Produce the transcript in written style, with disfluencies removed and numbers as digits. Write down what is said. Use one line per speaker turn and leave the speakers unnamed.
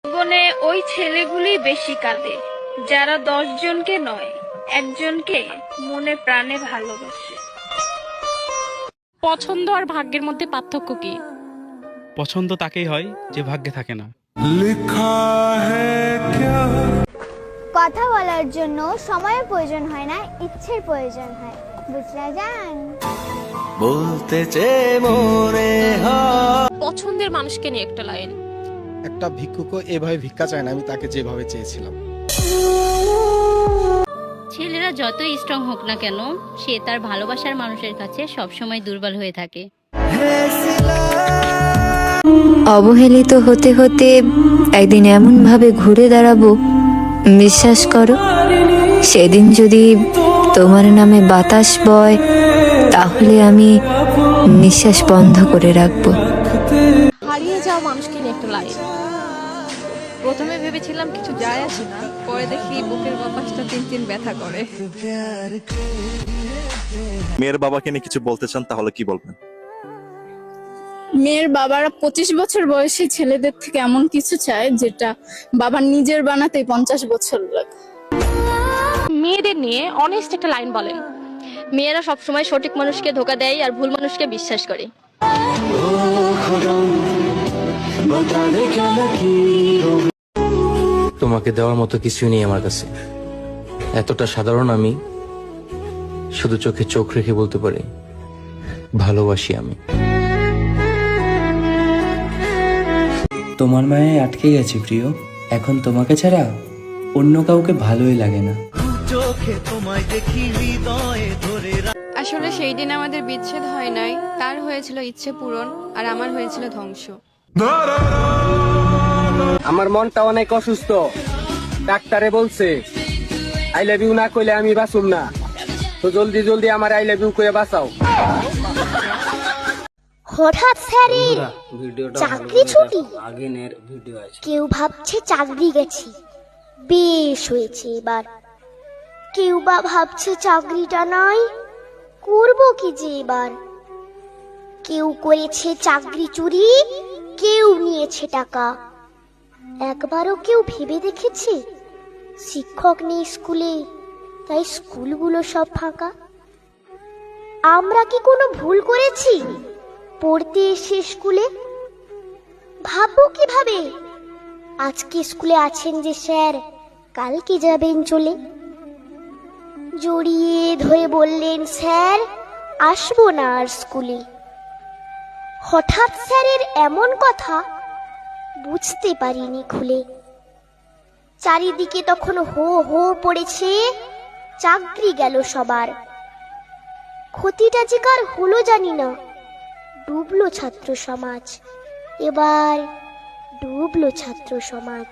জীবনে ওই ছেলেগুলি বেশি কাঁদে যারা 10 জনকে নয়, একজনকে মনে প্রাণে ভালোবাসে।
পছন্দ আর ভাগ্যের মধ্যে পার্থক্য কি?
পছন্দ তাকেই হয় যে ভাগ্যে থাকে না।
কথা বলার জন্য সময়ের প্রয়োজন হয় না, ইচ্ছের প্রয়োজন হয়। বুঝলা জান?
বলতে চেয়ে মনে হয়
পছন্দের মানুষকে নিয়ে একটা লাইন।
একটা ভিক্ষুকও এভাবে ভিক্ষা চায় না, আমি তাকে যেভাবে চেয়েছিলাম।
ছেলেরা যতই স্ট্রং হোক না কেন, সে তার ভালোবাসার মানুষের কাছে সবসময় দুর্বল হয়ে থাকে।
অবহেলিত হতে হতে একদিন এমন ভাবে ঘুরে দাঁড়াবো, বিশ্বাস করো সেদিন যদি তোমার নামে বাতাস বয় তাহলে আমি নিঃশ্বাস বন্ধ করে রাখবো।
হারিয়ে যাওয়া মানুষকে নিয়ে একটা লাইন। প্রথমে ভেবেছিলাম কিছু যায় আসে না, পরে দেখি বুকের বাতাসটা তিন তিন ব্যথা করে।
মেয়ের বাবাকে নিয়ে কিছু বলতে চান তাহলে কি বলবেন?
মেয়ের বাবারা 25 বছর বয়সী ছেলেদের থেকে এমন কিছু চায় যেটা বাবার নিজের বানাতে 50 বছর লাগে।
মেয়েদের নিয়ে অনেস্ট একটা লাইন বলেন।
মেয়েরা সবসময় সঠিক মানুষকে ধোকা দেয় আর ভুল মানুষকে বিশ্বাস করে।
তোমাকে দেওয়ার মতো কিছুই নেই আমার কাছে। এতটা সাধারণ আমি, শুধু চোখে চোখ রেখে বলতে পারি ভালোবাসি আমি।
তোমার মায়ে আটকে গেছি প্রিয়, এখন তোমাকে ছাড়া অন্য কাউকে ভালোই লাগে না।
আসলে সেই দিন আমাদের বিচ্ছেদ হয় নাই, তার হয়েছিল ইচ্ছে পূরণ আর আমার হয়েছিল ধ্বংস।
আমার মনটা অনেক অসুস্থ, ডাক্তারে বলছে আই লাভ ইউ না কইলে আমি বাঁচুম না, তো জলদি জলদি আমার আই লাভ ইউ কইয়া বাঁচাও।
হঠাৎ স্যারের চাকরি ছুটি, কেউ ভাবছে চাকরি গেছি, বেশ হয়েছে এবার। কেউ বা ভাবছে চাকরিটা নাই, করবো কি যে এবার। কেউ করেছে চাকরি চুরি, কেউ নিয়েছে টাকা। একবারও কেউ ভেবে দেখেছে শিক্ষক নেই স্কুলে, তাই স্কুলগুলো সব ফাঁকা? আমরা কি কোনো ভুল করেছি পড়তে এসে স্কুলে? ভাববো কিভাবে আজকে স্কুলে আছেন যে স্যার, কালকে যাবেন চলে। জড়িয়ে ধরে বললেন স্যার আসবো না আর স্কুলে। হঠাৎ স্যারের এমন কথা বুঝতে পারিনি খুলে। চারিদিকে তখন হো হো পড়েছে, চাকরি গেল সবার। ক্ষতিটা যে কার হলো জানি না, ডুবলো ছাত্র সমাজ, এবার ডুবলো ছাত্র সমাজ।